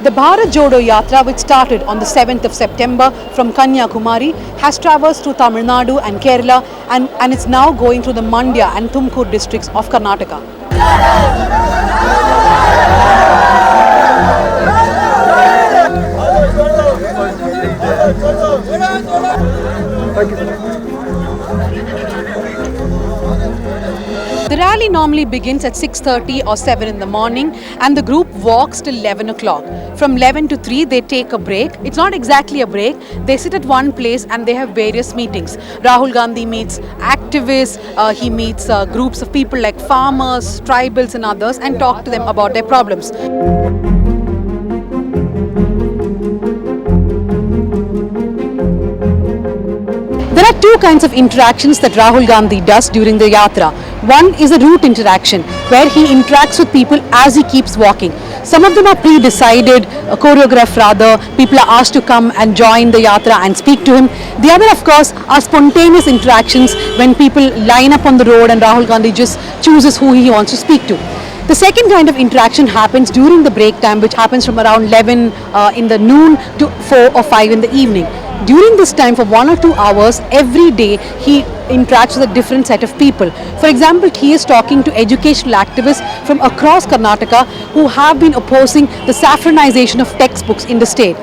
The Bharat Jodo Yatra, which started on the 7th of September from Kanyakumari, has traversed through Tamil Nadu and Kerala and it's now going through the Mandya and Tumkur districts of Karnataka. The rally normally begins at 6:30 or 7 in the morning and the group walks till 11 o'clock. From 11 to 3 they take a break. It's not exactly a break. They sit at one place and they have various meetings. Rahul Gandhi meets activists, he meets groups of people like farmers, tribals and others and talk to them about their problems. There are two kinds of interactions that Rahul Gandhi does during the yatra. One is a route interaction where he interacts with people as he keeps walking. Some of them are pre-decided, choreographed rather. People are asked to come and join the yatra and speak to him. The other, of course, are spontaneous interactions when people line up on the road and Rahul Gandhi just chooses who he wants to speak to. The second kind of interaction happens during the break time, which happens from around 11 in the noon to 4 or 5 in the evening. During this time, for 1 or 2 hours, every day he interacts with a different set of people. For example, he is talking to educational activists from across Karnataka who have been opposing the saffronization of textbooks in the state.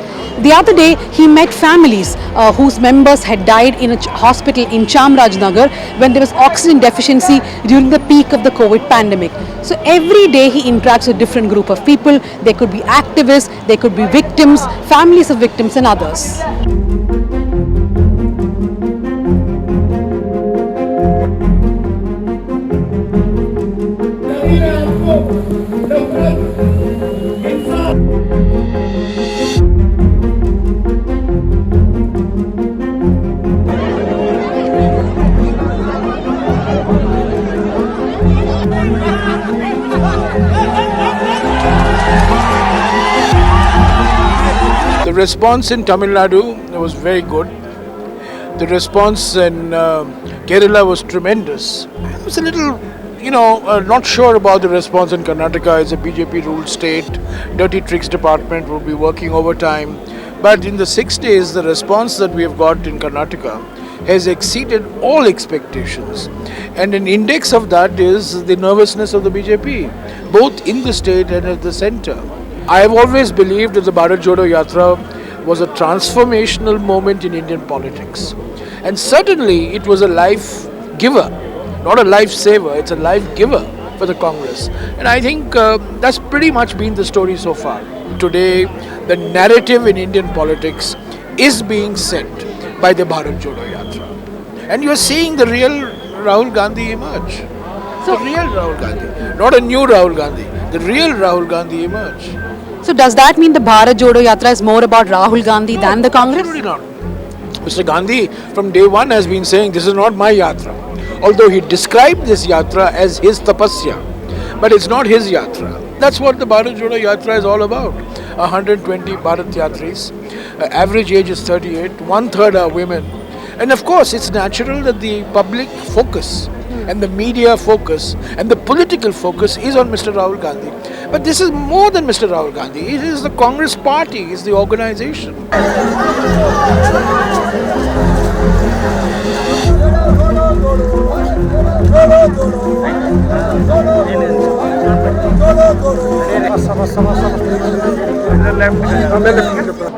The other day, he met families whose members had died in a hospital in Chamrajnagar when there was oxygen deficiency during the peak of the COVID pandemic. So every day he interacts with a different group of people. They could be activists, they could be victims, families of victims and others. The response in Tamil Nadu was very good. The response in Kerala was tremendous. I was a little, not sure about the response in Karnataka. It's a BJP-ruled state. Dirty Tricks Department will be working overtime. But in the 6 days, the response that we have got in Karnataka has exceeded all expectations. And an index of that is the nervousness of the BJP, both in the state and at the centre. I have always believed that the Bharat Jodo Yatra was a transformational moment in Indian politics. And certainly it was a life giver, not a life saver, it's a life giver for the Congress. And I think that's pretty much been the story so far. Today, the narrative in Indian politics is being set by the Bharat Jodo Yatra. And you're seeing the real Rahul Gandhi emerge. The real Rahul Gandhi, not a new Rahul Gandhi, the real Rahul Gandhi emerge. So does that mean the Bharat Jodo Yatra is more about Rahul Gandhi than the Congress? Absolutely not. Mr. Gandhi from day one has been saying this is not my yatra. Although he described this yatra as his tapasya. But it's not his yatra. That's what the Bharat Jodo Yatra is all about. 120 Bharat Yatris. Average age is 38. 1/3 are women. And of course it's natural that the public focus and the media focus and the political focus is on Mr. Rahul Gandhi. But this is more than Mr. Rahul Gandhi. It is the Congress party, it's the organization.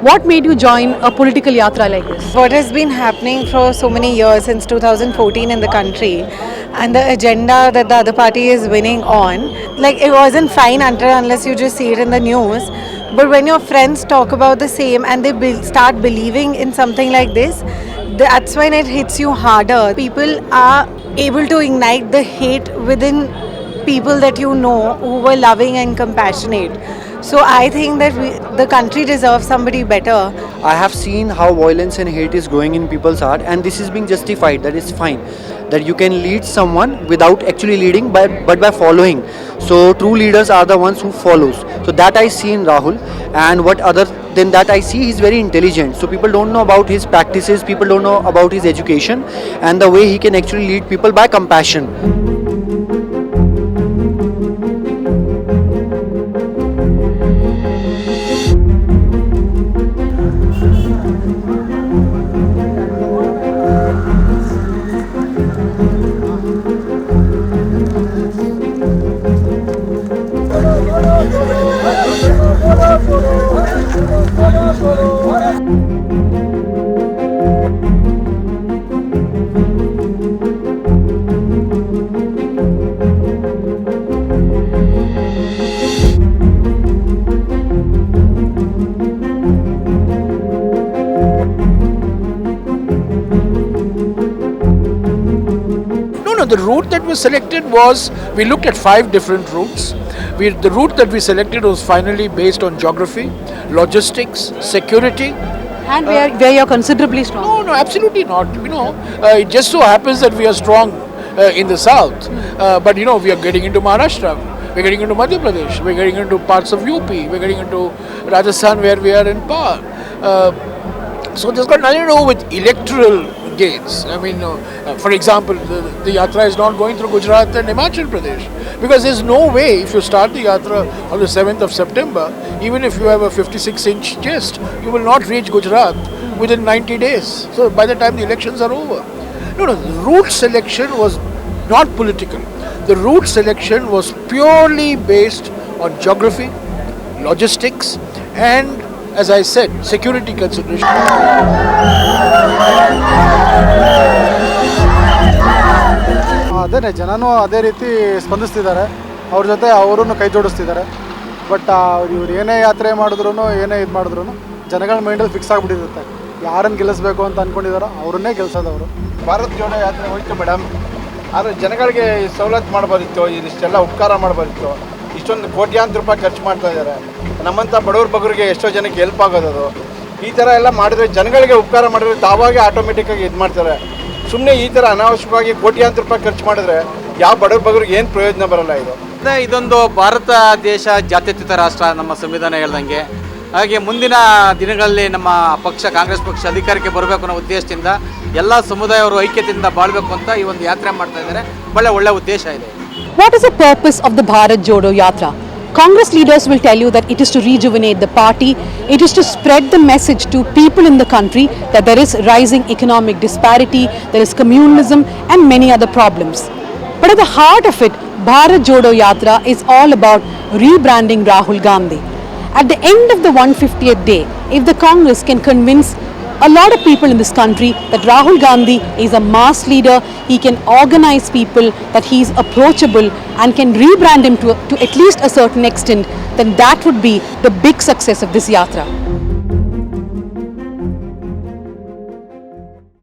What made you join a political yatra like this? What has been happening for so many years since 2014 in the country and the agenda that the other party is winning on, like it wasn't fine unless you just see it in the news. But when your friends talk about the same and they start believing in something like this, that's when it hits you harder. People are able to ignite the hate within people that you know who were loving and compassionate. So I think that the country deserves somebody better. I have seen how violence and hate is growing in people's heart, and this is being justified. That is fine. That you can lead someone without actually leading, but by following. So true leaders are the ones who follows. So that I see in Rahul, and what other than that I see he's very intelligent. So people don't know about his practices, people don't know about his education, and the way he can actually lead people by compassion. No, the route that was selected was, we looked at 5 different routes. The route that we selected was finally based on geography, logistics, security. And where you're considerably strong. No, absolutely not. It just so happens that we are strong in the south. But we are getting into Maharashtra, we're getting into Madhya Pradesh, we're getting into parts of UP, we're getting into Rajasthan where we are in power. So this got nothing to do with electoral gains. I mean, for example, the Yatra is not going through Gujarat and Himachal Pradesh, because there's no way, if you start the Yatra on the 7th of September, even if you have a 56-inch chest, you will not reach Gujarat within 90 days. So by the time the elections are over. No, the route selection was not political. The route selection was purely based on geography, logistics, and, as I said, security consideration. ಅದೇ ಜನನೂ ಅದೇ ರೀತಿ ಸ್ಪಂದಿಸ್ತಿದ್ದಾರೆ, ಅವ್ರ ಜೊತೆ ಅವರೂ ಕೈ ಜೋಡಿಸ್ತಿದ್ದಾರೆ. But ಇವ್ರು ಏನೇ ಯಾತ್ರೆ ಮಾಡಿದ್ರು ಏನೇ ಇದು ಮಾಡಿದ್ರು ಜನಗಳ ಮೈಂಡಲ್ಲಿ ಫಿಕ್ಸ್ ಆಗಿಬಿಟ್ಟಿರುತ್ತೆ. ಯಾರನ್ನು ಗೆಲ್ಲಿಸ್ಬೇಕು ಅಂತ ಅಂದ್ಕೊಂಡಿದ್ದಾರೋ ಅವ್ರನ್ನೇ ಗೆಲ್ಸೋದವರು. ಭಾರತ್ ಜೋಡೋ ಯಾತ್ರೆ ಹೋಯ್ತು ಮೇಡಮ್, ಆದರೆ ಜನಗಳಿಗೆ ಸವಲತ್ತು ಮಾಡ್ಬೋದಿತ್ತು, ಇದಿಷ್ಟೆಲ್ಲ ಉಪಕಾರ ಮಾಡ್ಬೋದಿತ್ತು. ಇಷ್ಟೊಂದು ಕೋಟ್ಯಾಂತರ ರೂಪಾಯಿ ಖರ್ಚು ಮಾಡ್ತಾ ಇದ್ದಾರೆ. ನಮ್ಮಂಥ ಬಡವ್ರ ಬಗ್ಗರಿಗೆ ಎಷ್ಟೋ ಜನಕ್ಕೆ ಹೆಲ್ಪ್ ಆಗೋದು. ಈ ಥರ ಎಲ್ಲ ಮಾಡಿದ್ರೆ ಜನಗಳಿಗೆ ಉಪಕಾರ ಮಾಡಿದ್ರೆ ತಾವಾಗೇ ಆಟೋಮೆಟಿಕ್ಕಾಗಿ ಇದು ಮಾಡ್ತಾರೆ. ಸುಮ್ಮನೆ ಈ ಥರ ಅನಾವಶ್ಯಕವಾಗಿ ಕೋಟ್ಯಾಂತರ ರೂಪಾಯಿ ಖರ್ಚು ಮಾಡಿದ್ರೆ ಯಾವ ಬಡವ್ರ ಬಗ್ಗರಿಗೆ ಏನು ಪ್ರಯೋಜನ ಬರಲ್ಲ. ಇದೊಂದು ಭಾರತ ದೇಶ ಜಾತ್ಯತೀತ ರಾಷ್ಟ್ರ, ನಮ್ಮ ಸಂವಿಧಾನ ಹೇಳ್ದಂಗೆ. ಹಾಗೆ ಮುಂದಿನ ದಿನಗಳಲ್ಲಿ ನಮ್ಮ ಪಕ್ಷ, ಕಾಂಗ್ರೆಸ್ ಪಕ್ಷ ಅಧಿಕಾರಕ್ಕೆ ಬರಬೇಕು ಅನ್ನೋ ಉದ್ದೇಶದಿಂದ ಎಲ್ಲ ಸಮುದಾಯವರು ಐಕ್ಯತೆಯಿಂದ ಬಾಳಬೇಕು ಅಂತ ಈ ಒಂದು ಯಾತ್ರೆ ಮಾಡ್ತಾ ಇದ್ದಾರೆ. ಒಳ್ಳೆ ಉದ್ದೇಶ ಇದೆ. What is the purpose of the Bharat Jodo Yatra? Congress leaders will tell you that it is to rejuvenate the party, it is to spread the message to people in the country that there is rising economic disparity, there is communalism and many other problems. But at the heart of it, Bharat Jodo Yatra is all about rebranding Rahul Gandhi. At the end of the 150th day, if the Congress can convince a lot of people in this country that Rahul Gandhi is a mass leader, he can organize people, that he is approachable and can rebrand him to at least a certain extent, then that would be the big success of this yatra.